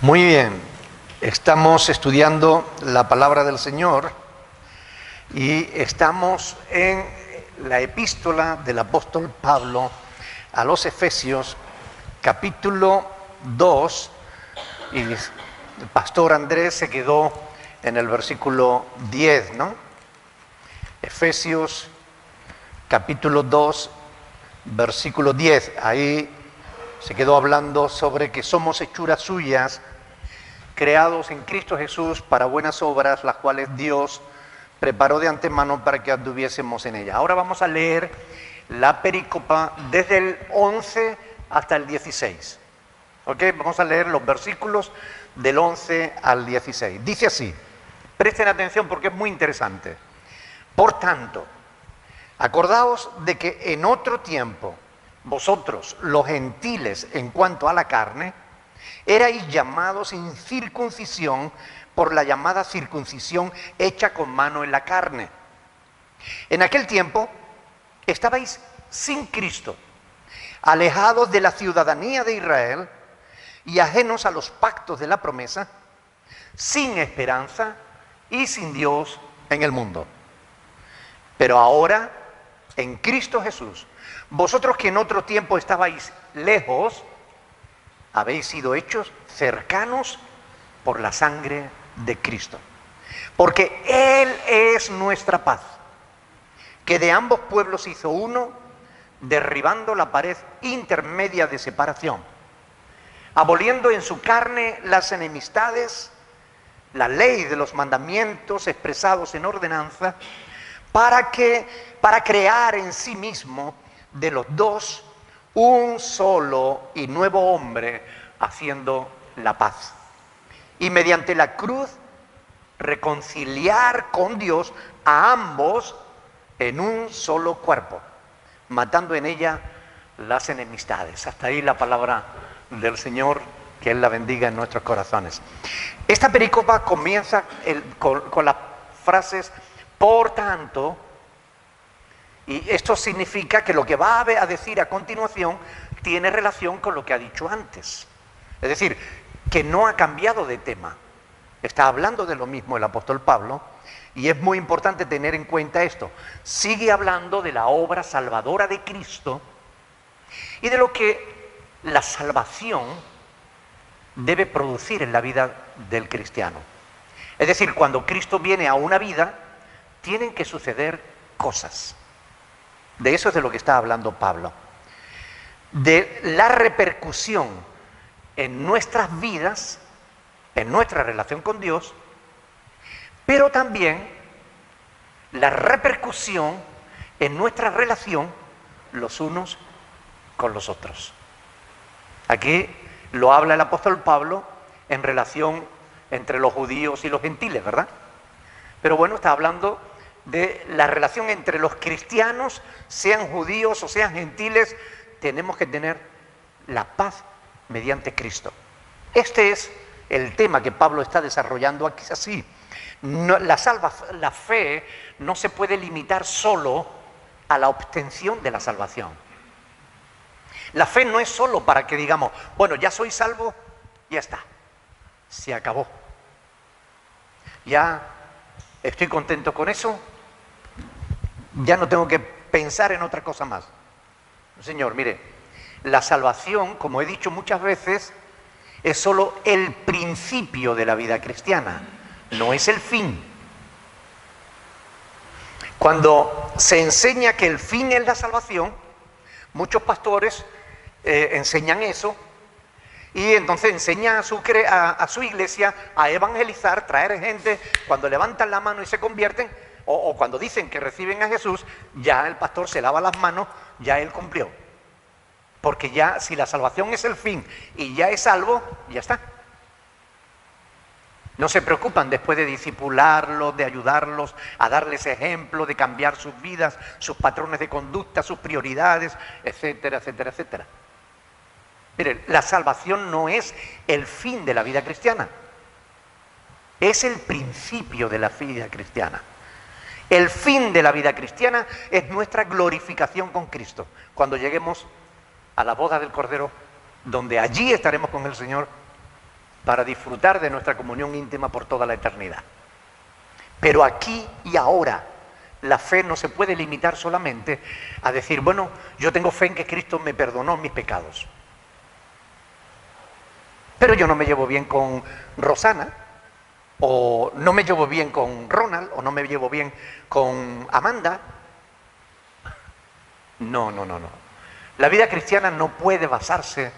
Muy bien, estamos estudiando la palabra del Señor y estamos en la epístola del apóstol Pablo a los Efesios, capítulo 2, y el pastor Andrés se quedó en el versículo 10, ¿no? Efesios, capítulo 2, versículo 10, ahí se quedó hablando sobre que somos hechuras suyas, creados en Cristo Jesús para buenas obras, las cuales Dios preparó de antemano para que anduviésemos en ellas. Ahora vamos a leer la perícopa desde el 11 hasta el 16. ¿Ok? Vamos a leer los versículos del 11 al 16. Dice así, presten atención porque es muy interesante. Por tanto, acordaos de que en otro tiempo, vosotros, los gentiles, en cuanto a la carne, erais llamados sin circuncisión por la llamada circuncisión hecha con mano en la carne. En aquel tiempo estabais sin Cristo, alejados de la ciudadanía de Israel y ajenos a los pactos de la promesa, sin esperanza y sin Dios en el mundo. Pero ahora, en Cristo Jesús, vosotros que en otro tiempo estabais lejos, habéis sido hechos cercanos por la sangre de Cristo. Porque Él es nuestra paz, que de ambos pueblos hizo uno, derribando la pared intermedia de separación, aboliendo en su carne las enemistades, la ley de los mandamientos expresados en ordenanza, para crear en sí mismo de los dos un solo y nuevo hombre, haciendo la paz. Y mediante la cruz reconciliar con Dios a ambos en un solo cuerpo, matando en ella las enemistades. Hasta ahí la palabra del Señor, que Él la bendiga en nuestros corazones. Esta pericopa comienza con las frases por tanto. Y esto significa que lo que va a decir a continuación tiene relación con lo que ha dicho antes. Es decir, que no ha cambiado de tema. Está hablando de lo mismo el apóstol Pablo y es muy importante tener en cuenta esto. Sigue hablando de la obra salvadora de Cristo y de lo que la salvación debe producir en la vida del cristiano. Es decir, cuando Cristo viene a una vida, tienen que suceder cosas. De eso es de lo que está hablando Pablo. De la repercusión en nuestras vidas, en nuestra relación con Dios, pero también la repercusión en nuestra relación los unos con los otros. Aquí lo habla el apóstol Pablo en relación entre los judíos y los gentiles, ¿verdad? Pero bueno, está hablando de la relación entre los cristianos, sean judíos o sean gentiles. Tenemos que tener la paz mediante Cristo. Este es el tema que Pablo está desarrollando aquí así. La fe no se puede limitar solo a la obtención de la salvación. La fe no es solo para que digamos, bueno, ya soy salvo, ya está, se acabó. Ya estoy contento con eso, ya no tengo que pensar en otra cosa más. Señor, mire, la salvación, como he dicho muchas veces, es solo el principio de la vida cristiana, no es el fin. Cuando se enseña que el fin es la salvación, muchos pastores enseñan eso y entonces enseñan a su iglesia a evangelizar, traer gente. Cuando levantan la mano y se convierten, o cuando dicen que reciben a Jesús, ya el pastor se lava las manos, ya él cumplió. Porque ya si la salvación es el fin y ya es salvo, ya está. No se preocupan después de discipularlos, de ayudarlos, a darles ejemplo, de cambiar sus vidas, sus patrones de conducta, sus prioridades, etcétera, etcétera, etcétera. Miren, la salvación no es el fin de la vida cristiana, es el principio de la vida cristiana. El fin de la vida cristiana es nuestra glorificación con Cristo, cuando lleguemos a la boda del Cordero, donde allí estaremos con el Señor para disfrutar de nuestra comunión íntima por toda la eternidad. Pero aquí y ahora, la fe no se puede limitar solamente a decir, bueno, yo tengo fe en que Cristo me perdonó mis pecados. Pero yo no me llevo bien con Rosana, o no me llevo bien con Ronald, o no me llevo bien con Amanda. No. La vida cristiana no puede basarse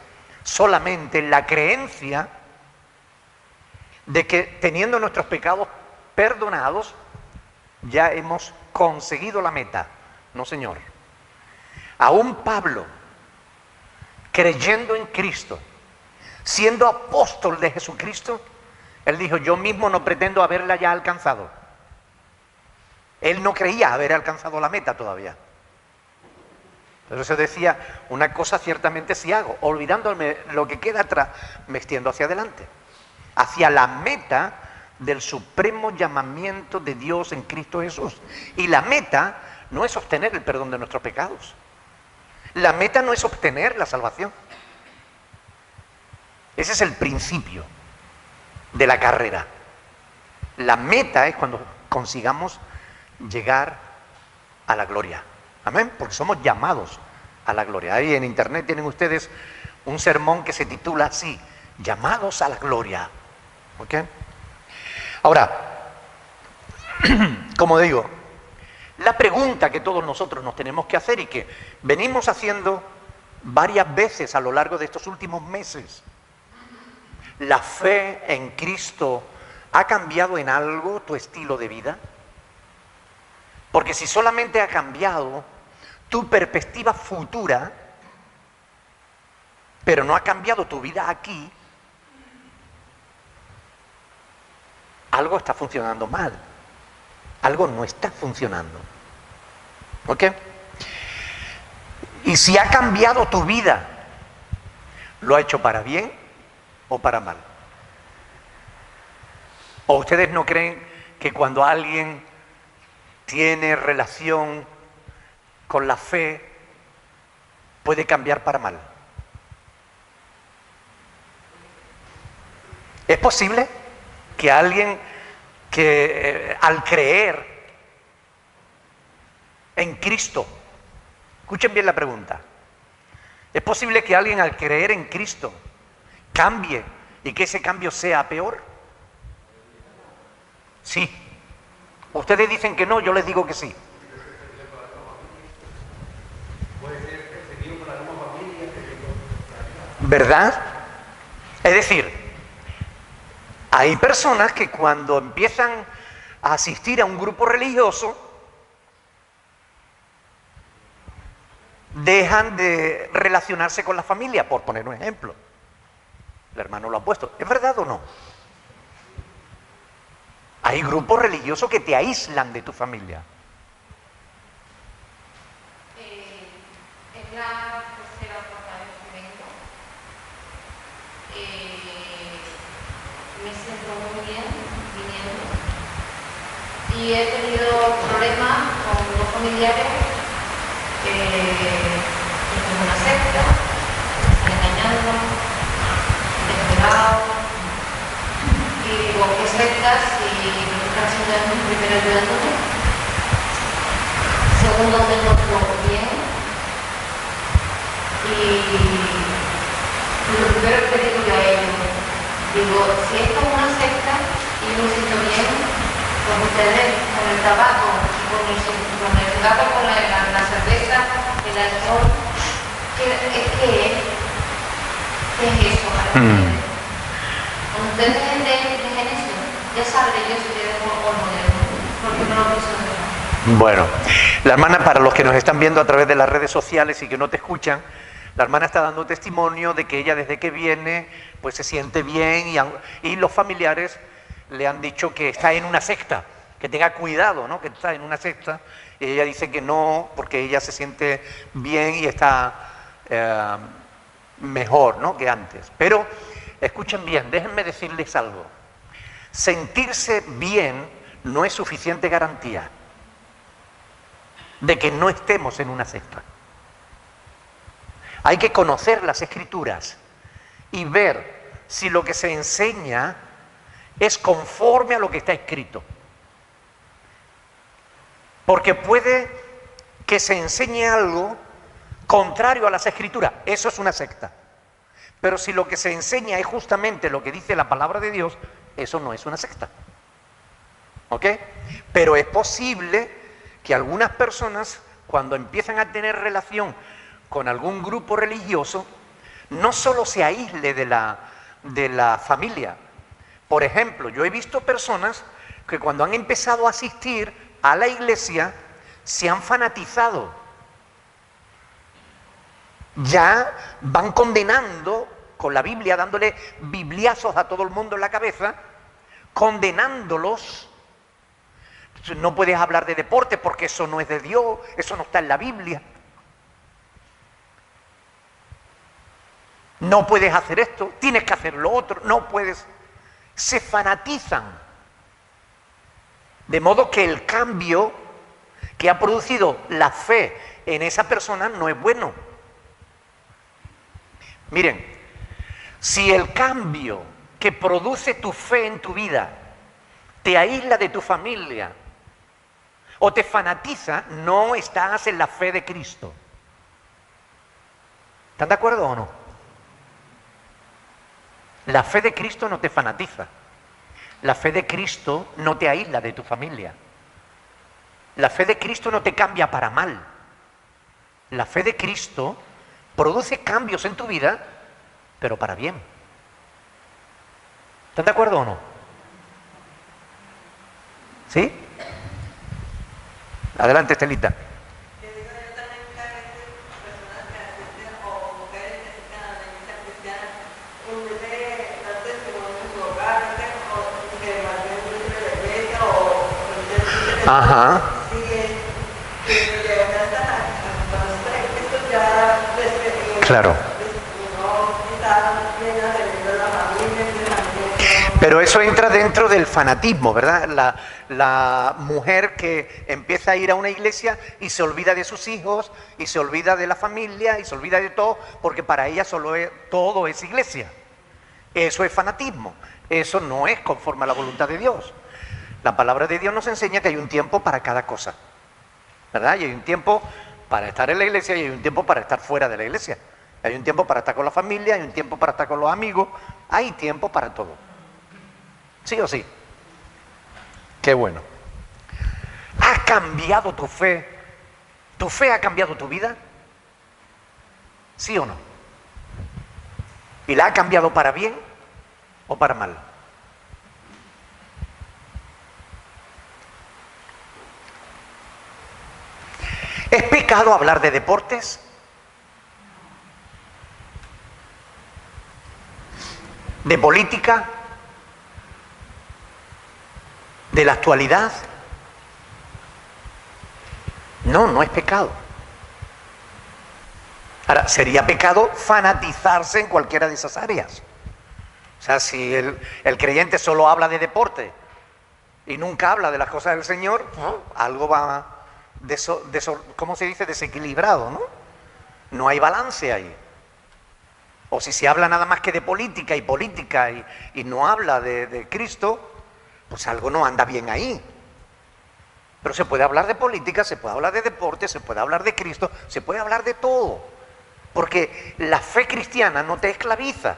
solamente en la creencia de que teniendo nuestros pecados perdonados, ya hemos conseguido la meta. No, señor. Aún Pablo, creyendo en Cristo, siendo apóstol de Jesucristo, él dijo, yo mismo no pretendo haberla ya alcanzado. Él no creía haber alcanzado la meta todavía. Entonces decía, una cosa ciertamente sí hago, olvidándome lo que queda atrás, me extiendo hacia adelante, hacia la meta del supremo llamamiento de Dios en Cristo Jesús. Y la meta no es obtener el perdón de nuestros pecados. La meta no es obtener la salvación. Ese es el principio de la carrera. La meta es cuando consigamos llegar a la gloria. Amén, porque somos llamados a la gloria. Ahí en internet tienen ustedes un sermón que se titula así, llamados a la gloria. ¿Ok? Ahora, como digo, la pregunta que todos nosotros nos tenemos que hacer y que venimos haciendo varias veces a lo largo de estos últimos meses, ¿la fe en Cristo ha cambiado en algo tu estilo de vida? Porque si solamente ha cambiado tu perspectiva futura, pero no ha cambiado tu vida aquí, algo está funcionando mal. Algo no está funcionando. ¿Ok? Y si ha cambiado tu vida, ¿lo ha hecho para bien o para mal? ¿O ustedes no creen que cuando alguien tiene relación con la fe, puede cambiar para mal? ¿Es posible que alguien que al creer en Cristo, escuchen bien la pregunta, ¿es posible que alguien al creer en Cristo cambie y que ese cambio sea peor? Sí. Ustedes dicen que no, yo les digo que sí. ¿Verdad? Es decir, hay personas que cuando empiezan a asistir a un grupo religioso, dejan de relacionarse con la familia, por poner un ejemplo. El hermano lo ha puesto. ¿Es verdad o no? Hay grupos religiosos que te aíslan de tu familia. Es la tercera o cuarta vez que vengo. Me siento muy bien viniendo. Y he tenido problemas con dos familiares que son una secta, me están engañando, desesperados. Y digo, ¿qué sectas? Y me están ayudando, primero ayudándome. Segundo, tengo todo bien. Y lo primero que digo yo a ellos, digo, si esto es una secta y yo me siento bien, con ustedes, con el tabaco, con el cigarro, con la cerveza, el alcohol, ¿qué es eso para ustedes? Cuando ustedes dejen eso, ya sabré yo si ustedes o moderno, porque no lo pienso dejar. Bueno, la hermana, para los que nos están viendo a través de las redes sociales y que no te escuchan, la hermana está dando testimonio de que ella desde que viene pues se siente bien y los familiares le han dicho que está en una secta, que tenga cuidado, ¿no? Que está en una secta, y ella dice que no, porque ella se siente bien y está mejor, ¿no? Que antes. Pero escuchen bien, déjenme decirles algo. Sentirse bien no es suficiente garantía de que no estemos en una secta. Hay que conocer las Escrituras y ver si lo que se enseña es conforme a lo que está escrito. Porque puede que se enseñe algo contrario a las escrituras, eso es una secta. Pero si lo que se enseña es justamente lo que dice la palabra de Dios, eso no es una secta. ¿Ok? Pero es posible que algunas personas, cuando empiezan a tener relación con algún grupo religioso, no solo se aísle de la familia. Por ejemplo, yo he visto personas que cuando han empezado a asistir a la iglesia, se han fanatizado. Ya van condenando con la Biblia, dándole bibliazos a todo el mundo en la cabeza, condenándolos. No puedes hablar de deporte porque eso no es de Dios, eso no está en la Biblia. No puedes hacer esto, tienes que hacer lo otro, no puedes. Se fanatizan. De modo que el cambio que ha producido la fe en esa persona no es bueno. Miren, si el cambio que produce tu fe en tu vida te aísla de tu familia o te fanatiza, no estás en la fe de Cristo. ¿Están de acuerdo o no? La fe de Cristo no te fanatiza. La fe de Cristo no te aísla de tu familia. La fe de Cristo no te cambia para mal. La fe de Cristo produce cambios en tu vida, pero para bien. ¿Están de acuerdo o no? ¿Sí? Adelante, Estelita. Ajá. Claro. Pero eso entra dentro del fanatismo, ¿verdad? La mujer que empieza a ir a una iglesia y se olvida de sus hijos, y se olvida de la familia, y se olvida de todo, porque para ella todo es iglesia. Eso es fanatismo. Eso no es conforme a la voluntad de Dios. La palabra de Dios nos enseña que hay un tiempo para cada cosa, ¿verdad? Y hay un tiempo para estar en la iglesia y hay un tiempo para estar fuera de la iglesia. Hay un tiempo para estar con la familia, hay un tiempo para estar con los amigos, hay tiempo para todo. ¿Sí o sí? Qué bueno. ¿Ha cambiado tu fe? ¿Tu fe ha cambiado tu vida? ¿Sí o no? ¿Y la ha cambiado para bien o para mal? ¿Es pecado hablar de deportes? ¿De política? ¿De la actualidad? No, no es pecado. Ahora, sería pecado fanatizarse en cualquiera de esas áreas. O sea, si el creyente solo habla de deporte y nunca habla de las cosas del Señor, algo va ¿cómo se dice? Desequilibrado, ¿no? No hay balance ahí. O si se habla nada más que de política y no habla de Cristo, pues algo no anda bien ahí. Pero se puede hablar de política, se puede hablar de deporte, se puede hablar de Cristo, se puede hablar de todo. Porque la fe cristiana no te esclaviza,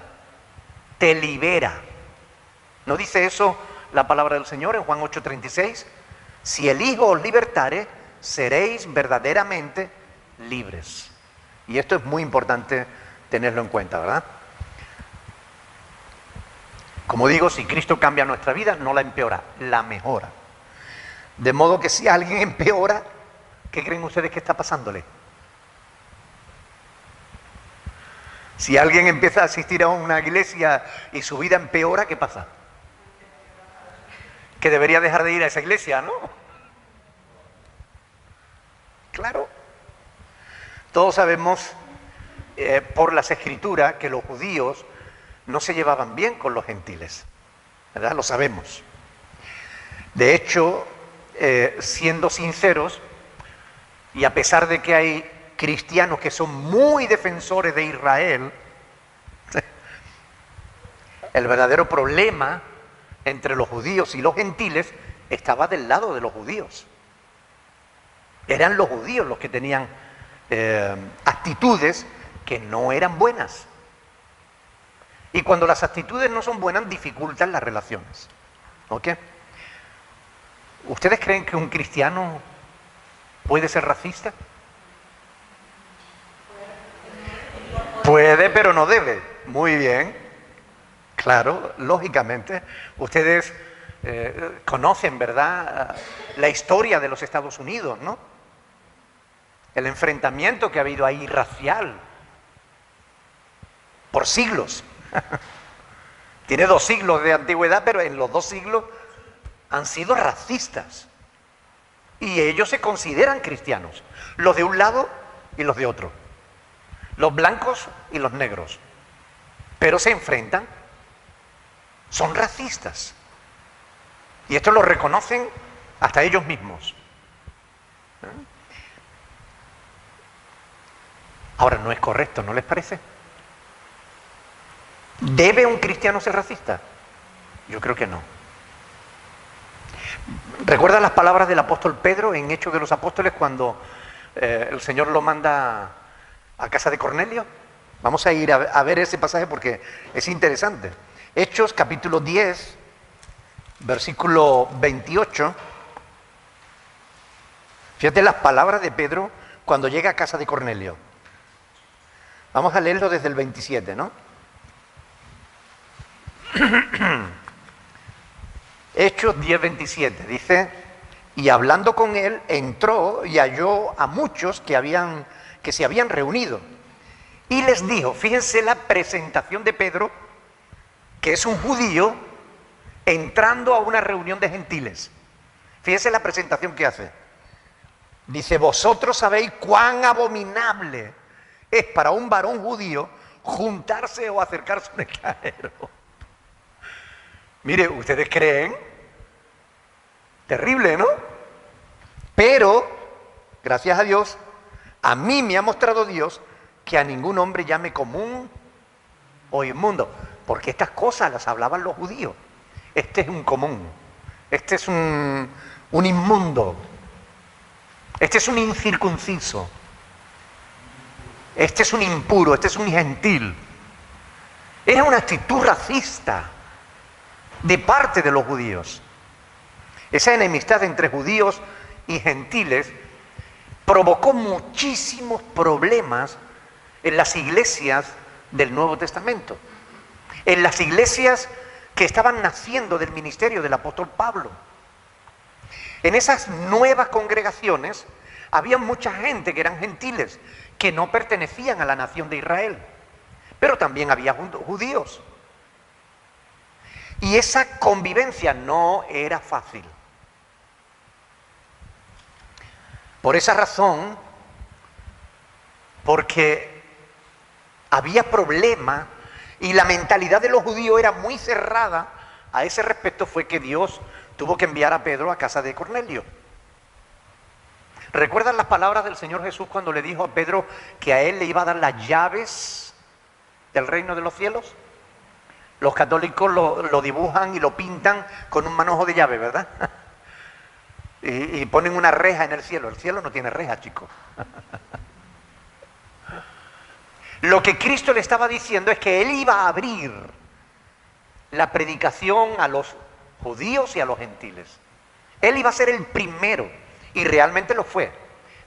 te libera. ¿No dice eso la palabra del Señor en Juan 8:36? Si el Hijo os libertare, seréis verdaderamente libres. Y esto es muy importante tenerlo en cuenta, ¿verdad? Como digo, si Cristo cambia nuestra vida, no la empeora, la mejora. De modo que si alguien empeora, ¿qué creen ustedes que está pasándole? Si alguien empieza a asistir a una iglesia y su vida empeora, ¿qué pasa? Que debería dejar de ir a esa iglesia, ¿no? Claro. Todos sabemos por las escrituras que los judíos no se llevaban bien con los gentiles, ¿verdad? Lo sabemos. De hecho, siendo sinceros, y a pesar de que hay cristianos que son muy defensores de Israel, El verdadero problema entre los judíos y los gentiles estaba del lado de los judíos. Eran los judíos los que tenían actitudes que no eran buenas. Y cuando las actitudes no son buenas, dificultan las relaciones. ¿Ok? ¿Ustedes creen que un cristiano puede ser racista? Puede, pero no debe. Muy bien. Claro, lógicamente. Ustedes conocen, ¿verdad?, la historia de los Estados Unidos, ¿no? El enfrentamiento que ha habido ahí racial por siglos. Tiene 2 siglos de antigüedad, pero en los 2 siglos han sido racistas. Y ellos se consideran cristianos. Los de un lado y los de otro. Los blancos y los negros. Pero se enfrentan. Son racistas. Y esto lo reconocen hasta ellos mismos. Ahora, no es correcto, ¿no les parece? ¿Debe un cristiano ser racista? Yo creo que no. ¿Recuerdan las palabras del apóstol Pedro en Hechos de los Apóstoles cuando el Señor lo manda a casa de Cornelio? Vamos a ir a ver ese pasaje porque es interesante. Hechos capítulo 10, versículo 28. Fíjate las palabras de Pedro cuando llega a casa de Cornelio. Vamos a leerlo desde el 27, ¿no? Hechos 10:27 dice: y hablando con él, entró y halló a muchos que se habían reunido. Y les dijo, fíjense la presentación de Pedro, que es un judío entrando a una reunión de gentiles. Fíjense la presentación que hace. Dice, vosotros sabéis cuán abominable es para un varón judío juntarse o acercarse a un extranjero. Mire, ¿ustedes creen? Terrible, ¿no? Pero, gracias a Dios, a mí me ha mostrado Dios que a ningún hombre llame común o inmundo, porque estas cosas las hablaban los judíos. Este es un común, este es un inmundo, este es un incircunciso, este es un impuro, este es un gentil. Era una actitud racista de parte de los judíos. Esa enemistad entre judíos y gentiles provocó muchísimos problemas en las iglesias del Nuevo Testamento, en las iglesias que estaban naciendo del ministerio del apóstol Pablo. En esas nuevas congregaciones había mucha gente que eran gentiles, que no pertenecían a la nación de Israel, pero también había judíos. Y esa convivencia no era fácil. Por esa razón, porque había problema y la mentalidad de los judíos era muy cerrada a ese respecto, fue que Dios tuvo que enviar a Pedro a casa de Cornelio. ¿Recuerdan las palabras del Señor Jesús cuando le dijo a Pedro que a él le iba a dar las llaves del reino de los cielos? Los católicos lo dibujan y lo pintan con un manojo de llave, ¿verdad? Y ponen una reja en el cielo. El cielo no tiene reja, chicos. Lo que Cristo le estaba diciendo es que Él iba a abrir la predicación a los judíos y a los gentiles. Él iba a ser el primero, y realmente lo fue,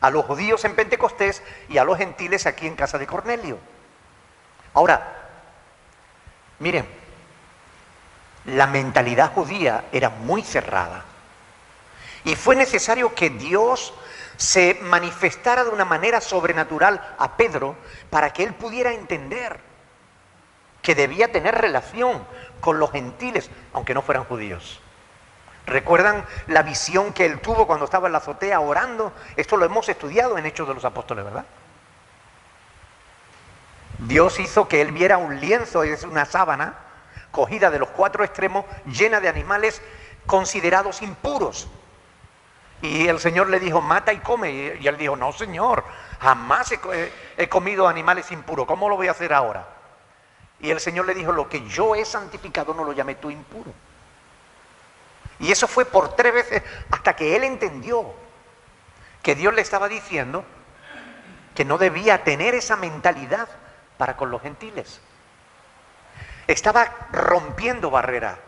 a los judíos en Pentecostés y a los gentiles aquí en casa de Cornelio. Ahora, miren, la mentalidad judía era muy cerrada. Y fue necesario que Dios se manifestara de una manera sobrenatural a Pedro para que él pudiera entender que debía tener relación con los gentiles, aunque no fueran judíos. ¿Recuerdan la visión que él tuvo cuando estaba en la azotea orando? Esto lo hemos estudiado en Hechos de los Apóstoles, ¿verdad? Dios hizo que él viera un lienzo, es una sábana, cogida de los 4 extremos, llena de animales considerados impuros. Y el Señor le dijo, mata y come. Y él dijo, no, Señor, jamás he comido animales impuros. ¿Cómo lo voy a hacer ahora? Y el Señor le dijo, lo que yo he santificado no lo llame tú impuro. Y eso fue por 3 veces hasta que él entendió que Dios le estaba diciendo que no debía tener esa mentalidad para con los gentiles. Estaba rompiendo barreras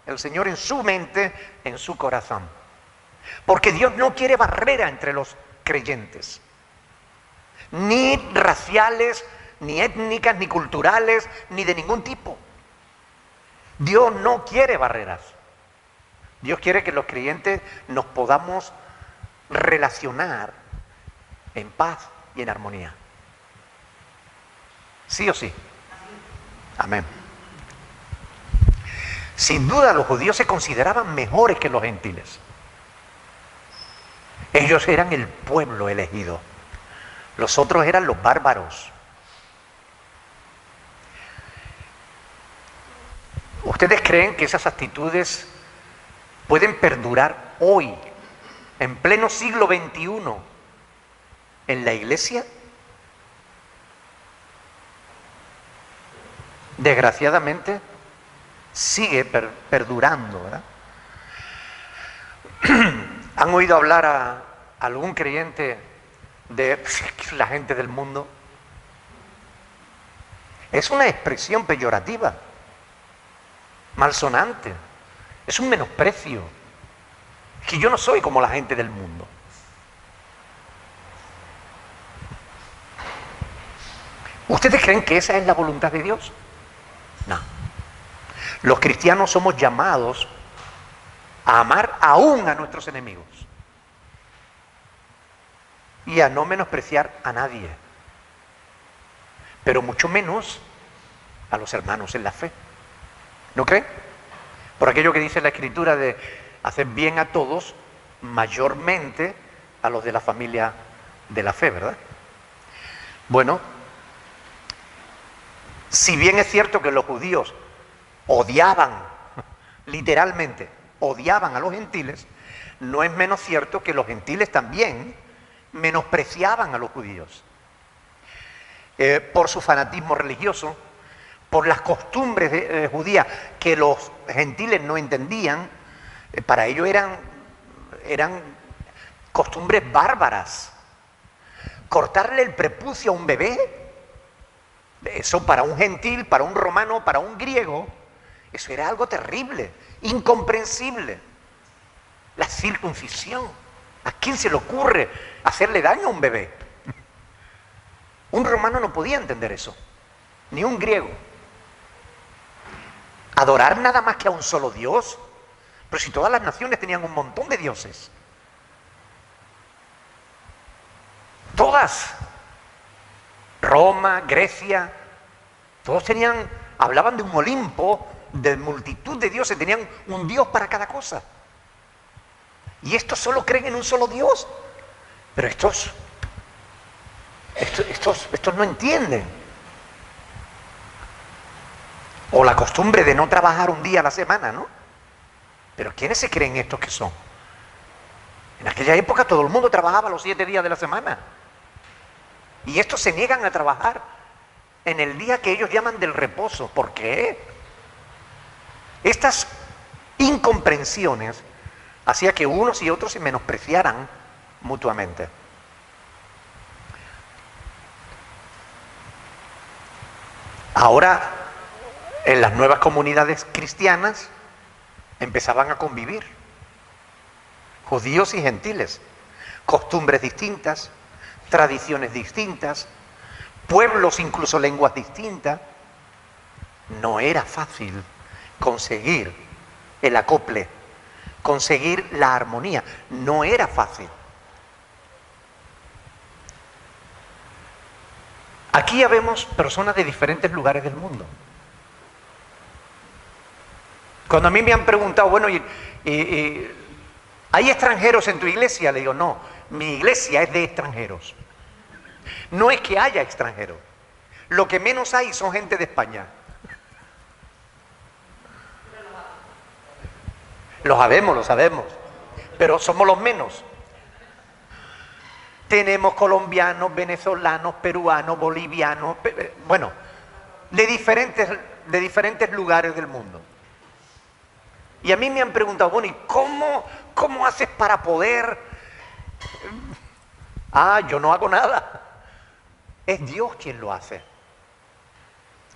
el Señor en su mente, en su corazón. Porque Dios no quiere barrera entre los creyentes. Ni raciales, ni étnicas, ni culturales, ni de ningún tipo. Dios no quiere barreras. Dios quiere que los creyentes nos podamos relacionar en paz y en armonía. ¿Sí o sí? Amén. Sin duda los judíos se consideraban mejores que los gentiles. Ellos eran el pueblo elegido. Los otros eran los bárbaros. ¿Ustedes creen que esas actitudes pueden perdurar hoy, en pleno siglo XXI, en la iglesia? Desgraciadamente, sigue perdurando, ¿verdad? ¿Han oído hablar a algún creyente de la gente del mundo? Es una expresión peyorativa, malsonante, es un menosprecio. Que yo no soy como la gente del mundo. ¿Ustedes creen que esa es la voluntad de Dios? No. Los cristianos somos llamados a amar aún a nuestros enemigos y a no menospreciar a nadie, pero mucho menos a los hermanos en la fe. ¿No creen? Por aquello que dice la Escritura de hacer bien a todos, mayormente a los de la familia de la fe, ¿verdad? Bueno, si bien es cierto que los judíos odiaban, literalmente, odiaban a los gentiles, no es menos cierto que los gentiles también menospreciaban a los judíos. Por su fanatismo religioso, por las costumbres judías que los gentiles no entendían, para ellos eran costumbres bárbaras. Cortarle el prepucio a un bebé, eso para un gentil, para un romano, para un griego, eso era algo terrible, incomprensible. La circuncisión, ¿a quién se le ocurre hacerle daño a un bebé? Un romano no podía entender eso, ni un griego. Adorar nada más que a un solo Dios, pero si todas las naciones tenían un montón de dioses. Todas. Roma, Grecia, todos hablaban de un Olimpo, de multitud de dioses, tenían un Dios para cada cosa. Y estos solo creen en un solo Dios. Pero estos no entienden. O la costumbre de no trabajar un día a la semana, ¿no? Pero ¿quiénes se creen estos que son? En aquella época todo el mundo trabajaba los 7 días de la semana. Y estos se niegan a trabajar en el día que ellos llaman del reposo. ¿Por qué? Estas incomprensiones hacían que unos y otros se menospreciaran mutuamente. Ahora, en las nuevas comunidades cristianas, empezaban a convivir judíos y gentiles, costumbres distintas, tradiciones distintas, pueblos, incluso lenguas distintas. No era fácil conseguir el acople, conseguir la armonía. No era fácil. Aquí ya vemos personas de diferentes lugares del mundo. Cuando a mí me han preguntado, bueno, ¿hay extranjeros en tu iglesia? Le digo, no, mi iglesia es de extranjeros. No es que haya extranjeros. Lo que menos hay son gente de España. Lo sabemos, pero somos los menos. Tenemos colombianos, venezolanos, peruanos, bolivianos, bueno, de diferentes lugares del mundo. Y a mí me han preguntado, bueno, ¿y cómo haces para poder? Yo no hago nada. Es Dios quien lo hace.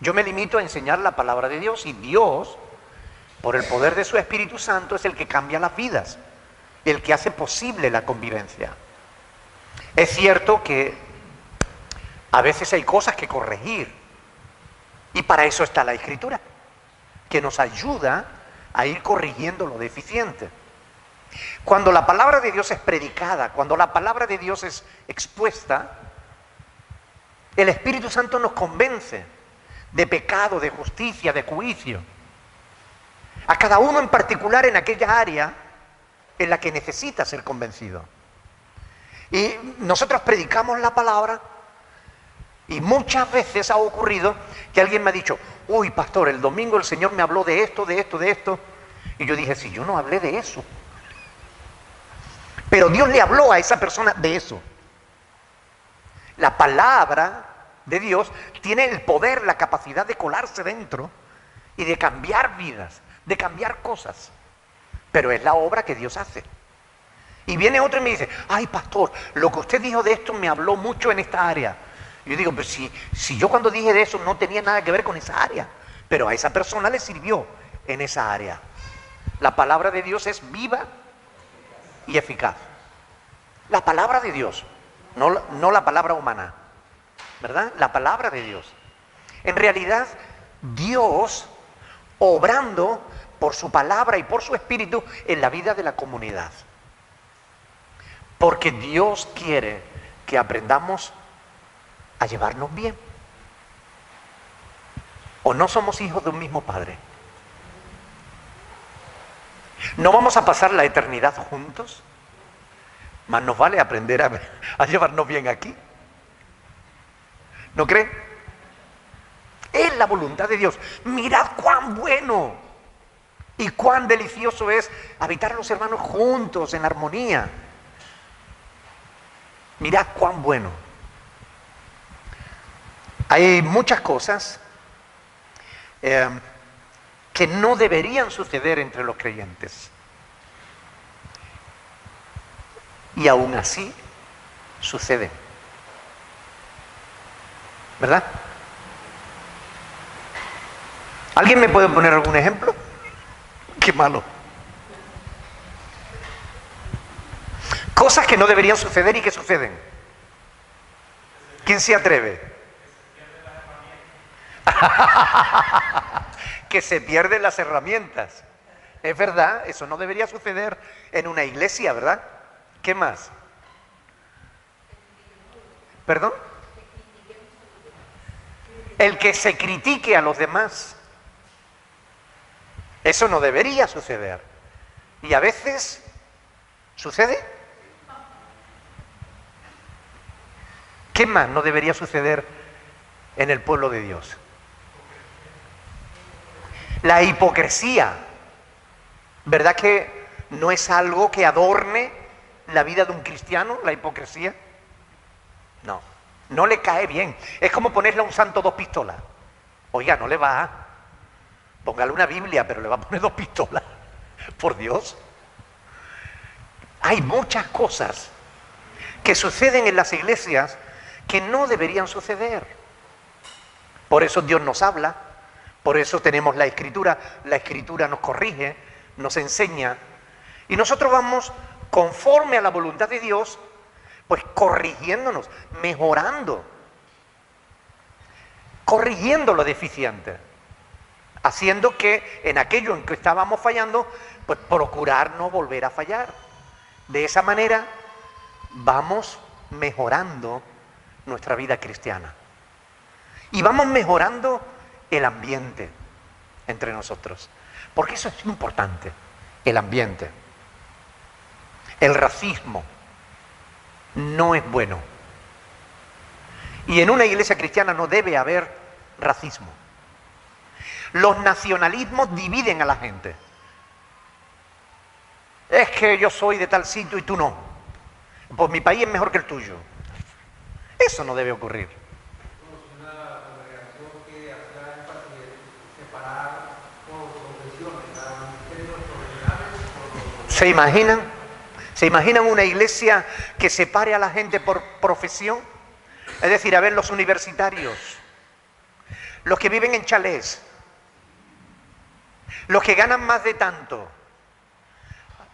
Yo me limito a enseñar la palabra de Dios y Dios, por el poder de su Espíritu Santo, es el que cambia las vidas, el que hace posible la convivencia. Es cierto que a veces hay cosas que corregir y para eso está la Escritura, que nos ayuda a ir corrigiendo lo deficiente. Cuando la palabra de Dios es predicada, cuando la palabra de Dios es expuesta, el Espíritu Santo nos convence de pecado, de justicia, de juicio. A cada uno en particular en aquella área en la que necesita ser convencido. Y nosotros predicamos la palabra y muchas veces ha ocurrido que alguien me ha dicho, uy, pastor, el domingo el Señor me habló de esto, de esto, de esto. Y yo dije, si yo no hablé de eso. Pero Dios le habló a esa persona de eso. La palabra de Dios tiene el poder, la capacidad de colarse dentro y de cambiar vidas, de cambiar cosas. Pero es la obra que Dios hace. Y viene otro y me dice, ay, pastor, lo que usted dijo de esto me habló mucho en esta área. Y yo digo, pues si yo cuando dije de eso no tenía nada que ver con esa área, pero a esa persona le sirvió en esa área. La palabra de Dios es viva y eficaz. La palabra de Dios, no la palabra humana, ¿verdad? La palabra de Dios. En realidad, Dios obrando por su palabra y por su espíritu en la vida de la comunidad. Porque Dios quiere que aprendamos a llevarnos bien. ¿O no somos hijos de un mismo Padre? ¿No vamos a pasar la eternidad juntos? Más nos vale aprender a llevarnos bien aquí. ¿No creen? Es la voluntad de Dios. Mirad cuán bueno y cuán delicioso es habitar los hermanos juntos en armonía. Mirad cuán bueno. Hay muchas cosas que no deberían suceder entre los creyentes. Y aún así suceden. ¿Verdad? ¿Alguien me puede poner algún ejemplo? Qué malo. Cosas que no deberían suceder y que suceden. ¿Quién se atreve? Que se pierden las herramientas. Es verdad, eso no debería suceder en una iglesia, ¿verdad? ¿Qué más? ¿Perdón? El que se critique a los demás. Eso no debería suceder. Y a veces sucede. ¿Qué más no debería suceder en el pueblo de Dios? La hipocresía. ¿Verdad que no es algo que adorne la vida de un cristiano, la hipocresía? No, no le cae bien. Es como ponerle a un santo 2 pistolas. Oiga, no le va. Póngale una Biblia, pero le va a poner 2 pistolas. Por Dios. Hay muchas cosas que suceden en las iglesias que no deberían suceder. Por eso Dios nos habla, por eso tenemos la Escritura nos corrige, nos enseña, y nosotros vamos conforme a la voluntad de Dios, pues corrigiéndonos, mejorando, corrigiendo lo deficiente, haciendo que en aquello en que estábamos fallando, pues procurar no volver a fallar. De esa manera vamos mejorando nuestra vida cristiana. Y vamos mejorando el ambiente entre nosotros. Porque eso es importante, el ambiente. El racismo no es bueno. Y en una iglesia cristiana no debe haber racismo. Los nacionalismos dividen a la gente. Es que yo soy de tal sitio y tú no. Pues mi país es mejor que el tuyo. Eso no debe ocurrir. Una congregación que hace ¿Se imaginan? ¿Se imaginan una iglesia que separe a la gente por profesión? Es decir, a ver, los universitarios, los que viven en chalés, los que ganan más de tanto.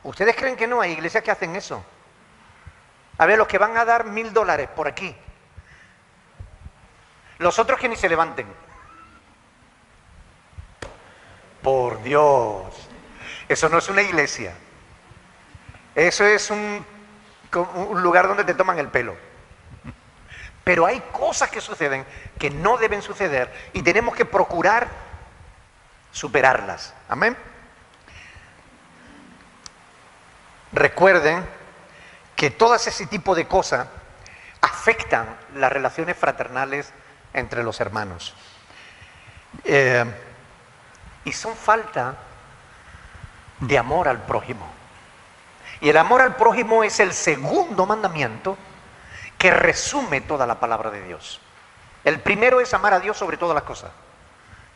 ¿Ustedes creen que no? Hay iglesias que hacen eso. A ver, los que van a dar $1000 por aquí. Los otros que ni se levanten. Por Dios. Eso no es una iglesia. Eso es un lugar donde te toman el pelo. Pero hay cosas que suceden que no deben suceder y tenemos que procurar superarlas. Amén. Recuerden que todo ese tipo de cosas afectan las relaciones fraternales entre los hermanos. Y son falta de amor al prójimo. Y el amor al prójimo es el segundo mandamiento que resume toda la palabra de Dios. El primero es amar a Dios sobre todas las cosas.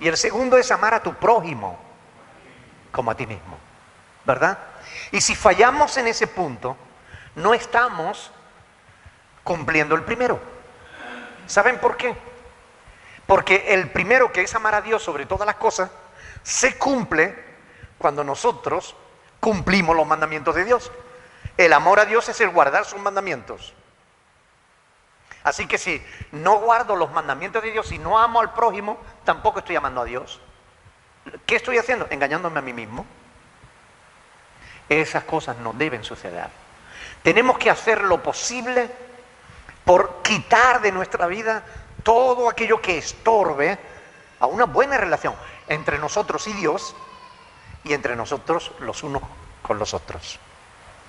Y el segundo es amar a tu prójimo como a ti mismo. ¿Verdad? Y si fallamos en ese punto, no estamos cumpliendo el primero. ¿Saben por qué? Porque el primero, que es amar a Dios sobre todas las cosas, se cumple cuando nosotros cumplimos los mandamientos de Dios. El amor a Dios es el guardar sus mandamientos. Así que si no guardo los mandamientos de Dios y no amo al prójimo, tampoco estoy amando a Dios. ¿Qué estoy haciendo? Engañándome a mí mismo. Esas cosas no deben suceder. Tenemos que hacer lo posible por quitar de nuestra vida todo aquello que estorbe a una buena relación entre nosotros y Dios y entre nosotros los unos con los otros.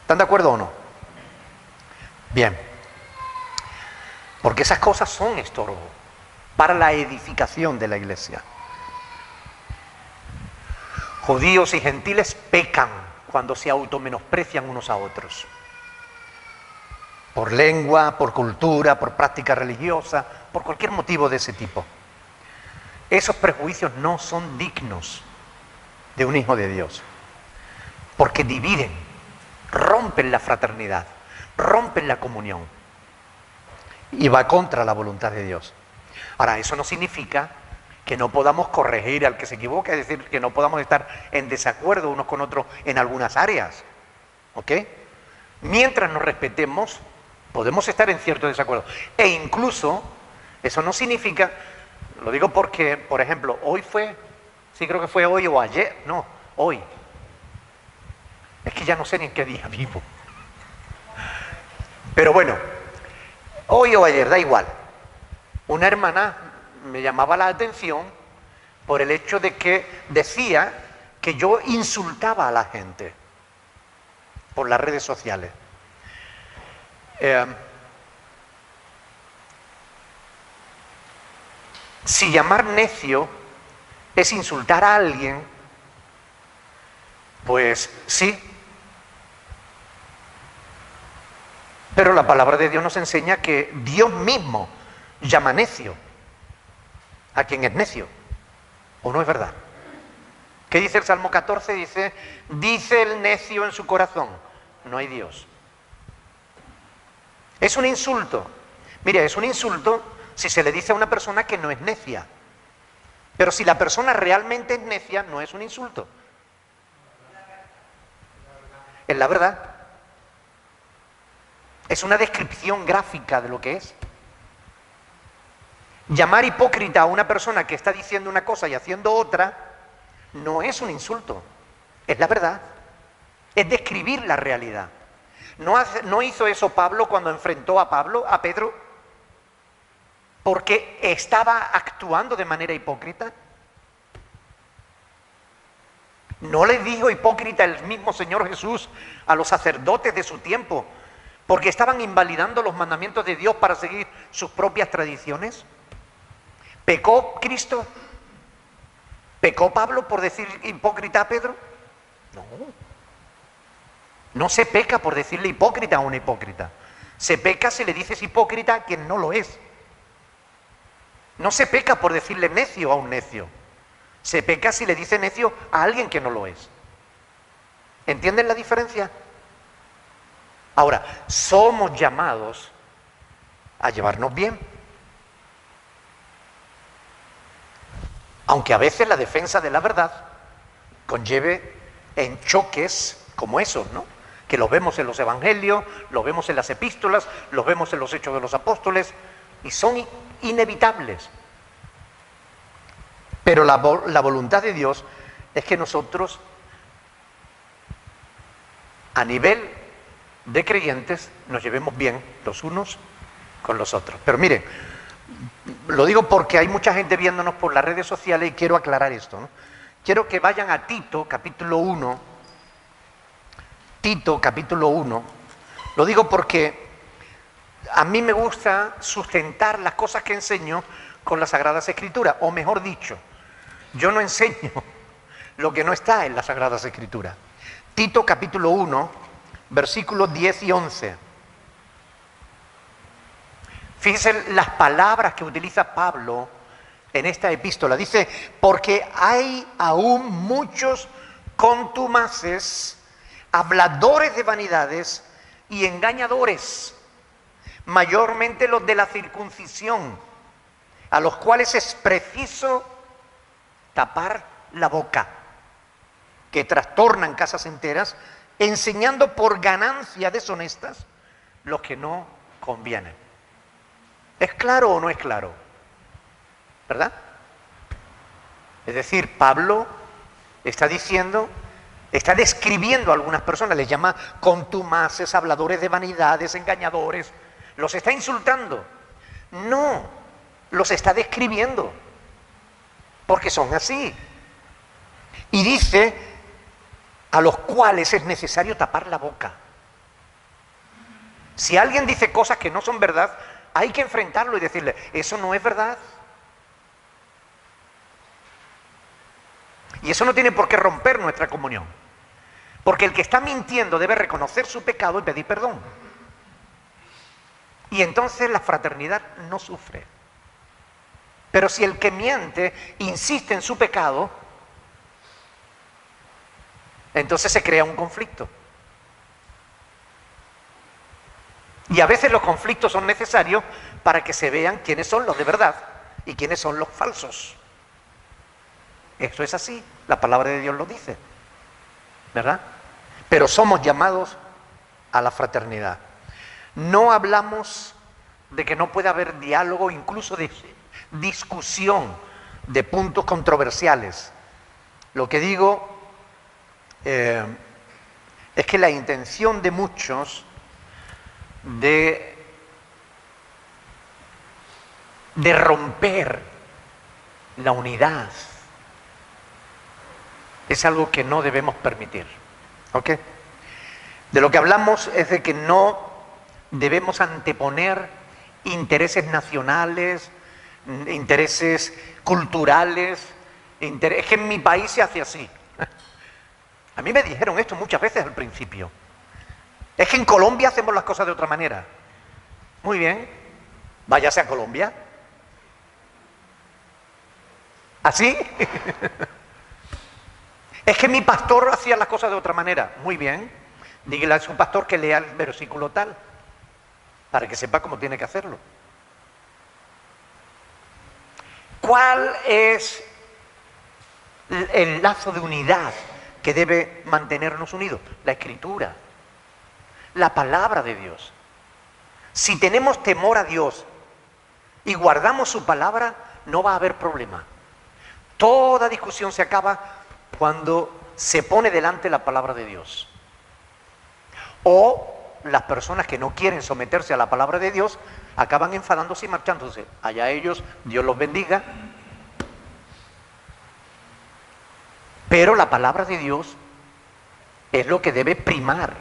¿Están de acuerdo o no? Bien. Porque esas cosas son estorbo para la edificación de la iglesia. Judíos y gentiles pecan cuando se automenosprecian unos a otros. Por lengua, por cultura, por práctica religiosa, por cualquier motivo de ese tipo. Esos prejuicios no son dignos de un hijo de Dios. Porque dividen, rompen la fraternidad, rompen la comunión. Y va contra la voluntad de Dios. Ahora, eso no significa que no podamos corregir al que se equivoca, es decir, que no podamos estar en desacuerdo unos con otros en algunas áreas. ¿Ok? Mientras nos respetemos, podemos estar en cierto desacuerdo. E incluso, eso no significa, lo digo porque, por ejemplo, hoy fue, sí creo que fue hoy o ayer, no, hoy. Es que ya no sé ni en qué día vivo. Pero bueno, hoy o ayer, da igual. Una hermana me llamaba la atención por el hecho de que decía que yo insultaba a la gente por las redes sociales. Si llamar necio es insultar a alguien, pues sí. Pero la palabra de Dios nos enseña que Dios mismo llama necio a quien es necio. ¿O no es verdad? ¿Qué dice el Salmo 14? Dice el necio en su corazón, no hay Dios. Es un insulto. Mire, es un insulto si se le dice a una persona que no es necia. Pero si la persona realmente es necia, no es un insulto. Es la verdad. Es una descripción gráfica de lo que es. Llamar hipócrita a una persona que está diciendo una cosa y haciendo otra, no es un insulto, es la verdad. Es describir la realidad. ¿No hizo eso Pablo cuando enfrentó a Pedro? Porque estaba actuando de manera hipócrita. ¿No le dijo hipócrita el mismo Señor Jesús a los sacerdotes de su tiempo? Porque estaban invalidando los mandamientos de Dios para seguir sus propias tradiciones. ¿Pecó Cristo? ¿Pecó Pablo por decir hipócrita a Pedro? No. No se peca por decirle hipócrita a una hipócrita. Se peca si le dices hipócrita a quien no lo es. No se peca por decirle necio a un necio. Se peca si le dice necio a alguien que no lo es. ¿Entienden la diferencia? Ahora, somos llamados a llevarnos bien. Aunque a veces la defensa de la verdad conlleve en choques como esos, ¿no? Que los vemos en los evangelios, los vemos en las epístolas, los vemos en los hechos de los apóstoles, y son inevitables. Pero la voluntad de Dios es que nosotros, a nivel de creyentes, nos llevemos bien los unos con los otros. Pero miren, lo digo porque hay mucha gente viéndonos por las redes sociales y quiero aclarar esto, ¿no? Quiero que vayan a Tito, capítulo 1. Tito, capítulo 1. Lo digo porque a mí me gusta sustentar las cosas que enseño con las Sagradas Escrituras. O mejor dicho, yo no enseño lo que no está en las Sagradas Escrituras. Tito, capítulo 1, versículos 10 y 11. Fíjense las palabras que utiliza Pablo en esta epístola. Dice, porque hay aún muchos contumaces, habladores de vanidades y engañadores, mayormente los de la circuncisión, a los cuales es preciso tapar la boca, que trastornan casas enteras, enseñando por ganancia deshonestas lo que no conviene. ¿Es claro o no es claro? ¿Verdad? Es decir, Pablo está diciendo, está describiendo a algunas personas, les llama contumaces, habladores de vanidades, engañadores, los está insultando. No, los está describiendo, porque son así. Y dice, a los cuales es necesario tapar la boca. Si alguien dice cosas que no son verdad, hay que enfrentarlo y decirle, eso no es verdad. Y eso no tiene por qué romper nuestra comunión. Porque el que está mintiendo debe reconocer su pecado y pedir perdón. Y entonces la fraternidad no sufre. Pero si el que miente insiste en su pecado, entonces se crea un conflicto. Y a veces los conflictos son necesarios para que se vean quiénes son los de verdad y quiénes son los falsos. Eso es así, la palabra de Dios lo dice, ¿verdad? Pero somos llamados a la fraternidad. No hablamos de que no pueda haber diálogo, incluso de discusión de puntos controversiales. Lo que digo es que la intención de muchos de romper la unidad es algo que no debemos permitir. ¿Ok? De lo que hablamos es de que no debemos anteponer intereses nacionales, intereses culturales, es que en mi país se hace así. A mí me dijeron esto muchas veces al principio. Es que en Colombia hacemos las cosas de otra manera. Muy bien, váyase a Colombia. ¿Así? Es que mi pastor hacía las cosas de otra manera. Muy bien, dígale a su pastor que lea el versículo tal, para que sepa cómo tiene que hacerlo. ¿Cuál es el lazo de unidad que debe mantenernos unidos? La Escritura, la palabra de Dios. Si tenemos temor a Dios y guardamos su palabra, no va a haber problema. Toda discusión se acaba cuando se pone delante la palabra de Dios. O las personas que no quieren someterse a la palabra de Dios acaban enfadándose y marchándose. Allá ellos, Dios los bendiga. Pero la palabra de Dios es lo que debe primar.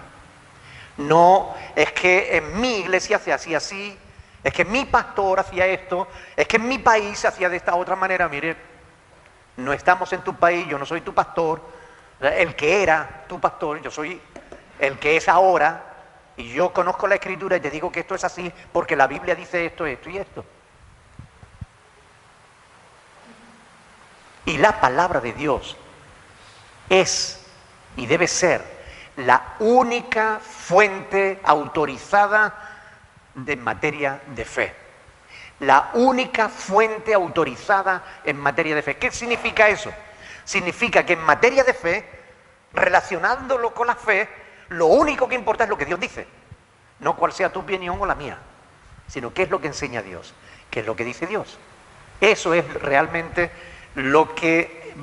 No es que en mi iglesia se hacía así, es que mi pastor hacía esto, es que en mi país se hacía de esta otra manera. Mire, no estamos en tu país, yo no soy tu pastor, el que era tu pastor, yo soy el que es ahora, y yo conozco la Escritura y te digo que esto es así porque la Biblia dice esto, esto y esto. Y la palabra de Dios es y debe ser la única fuente autorizada en materia de fe. La única fuente autorizada en materia de fe. ¿Qué significa eso? Significa que en materia de fe, relacionándolo con la fe, lo único que importa es lo que Dios dice. No cuál sea tu opinión o la mía, sino qué es lo que enseña Dios, qué es lo que dice Dios. Eso es realmente lo que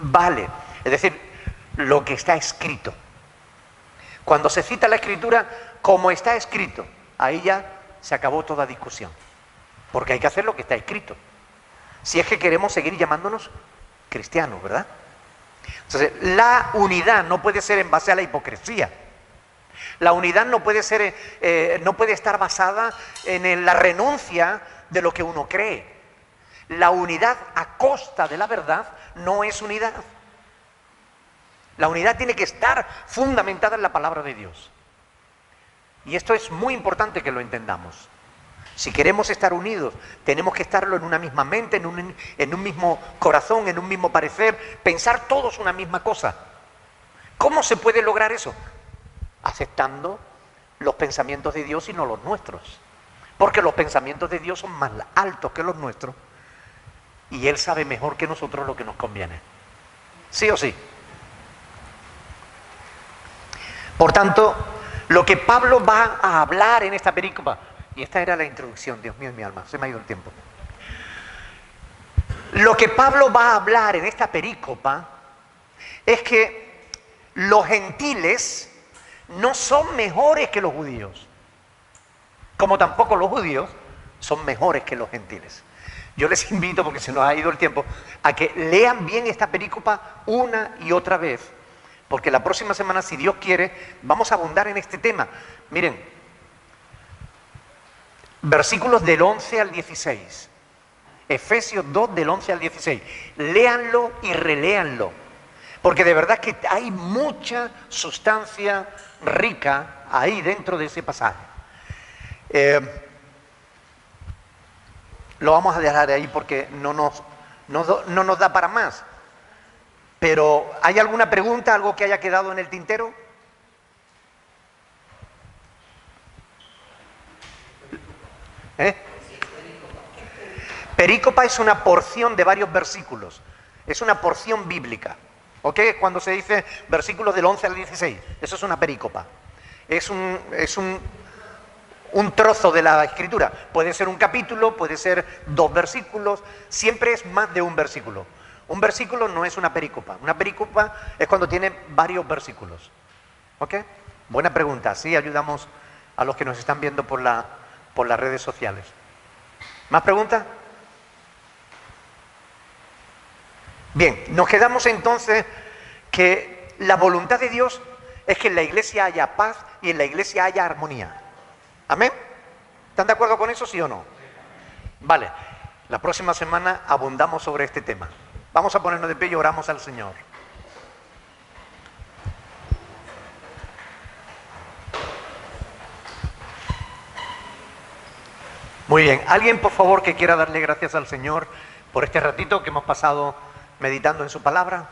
vale, es decir, lo que está escrito. Cuando se cita la Escritura como está escrito, ahí ya se acabó toda discusión, porque hay que hacer lo que está escrito, si es que queremos seguir llamándonos cristianos, ¿verdad? Entonces, la unidad no puede ser en base a la hipocresía. La unidad no puede ser, no puede estar basada en la renuncia de lo que uno cree. La unidad a costa de la verdad no es unidad. La unidad tiene que estar fundamentada en la palabra de Dios. Y esto es muy importante que lo entendamos. Si queremos estar unidos, tenemos que estarlo en una misma mente, en un mismo corazón, en un mismo parecer, pensar todos una misma cosa. ¿Cómo se puede lograr eso? Aceptando los pensamientos de Dios y no los nuestros. Porque los pensamientos de Dios son más altos que los nuestros y Él sabe mejor que nosotros lo que nos conviene. ¿Sí o sí? Por tanto, lo que Pablo va a hablar en esta perícopa, y esta era la introducción, Dios mío, mi alma, se me ha ido el tiempo. Lo que Pablo va a hablar en esta perícopa es que los gentiles no son mejores que los judíos, como tampoco los judíos son mejores que los gentiles. Yo les invito, porque se nos ha ido el tiempo, a que lean bien esta perícopa una y otra vez, porque la próxima semana, si Dios quiere, vamos a abundar en este tema. Miren, versículos del 11 al 16, Efesios 2 del 11 al 16, léanlo y reléanlo, porque de verdad que hay mucha sustancia rica ahí dentro de ese pasaje. Lo vamos a dejar ahí porque no nos da para más. Pero, ¿hay alguna pregunta, algo que haya quedado en el tintero? Perícopa es una porción de varios versículos. Es una porción bíblica. ¿Ok? Cuando se dice versículos del 11 al 16, eso es una perícopa. Es un trozo de la Escritura. Puede ser un capítulo, puede ser 2 versículos, siempre es más de un versículo. Un versículo no es una perícopa. Una perícopa es cuando tiene varios versículos. ¿Ok? Buena pregunta. Así ayudamos a los que nos están viendo por las redes sociales. ¿Más preguntas? Bien, nos quedamos entonces que la voluntad de Dios es que en la iglesia haya paz y en la iglesia haya armonía. ¿Amén? ¿Están de acuerdo con eso, sí o no? Vale, la próxima semana abundamos sobre este tema. Vamos a ponernos de pie y oramos al Señor. Muy bien, alguien por favor que quiera darle gracias al Señor por este ratito que hemos pasado meditando en su palabra.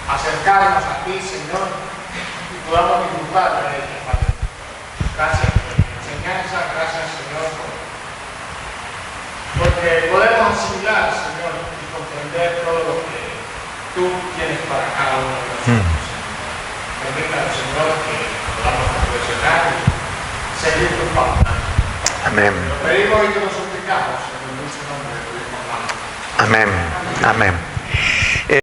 Acercarnos a ti, Señor, y podamos disfrutar de ella, Padre. Gracias por tu enseñanza, gracias, Señor, porque podemos asimilar, Señor, y comprender todo lo que tú tienes para cada uno de nosotros. Permítanos, Señor, que podamos reflexionar y seguir tus pautas. Amén. Lo pedimos y te lo suplicamos en el dulce nombre de tu Hijo amado. Amén. Amén.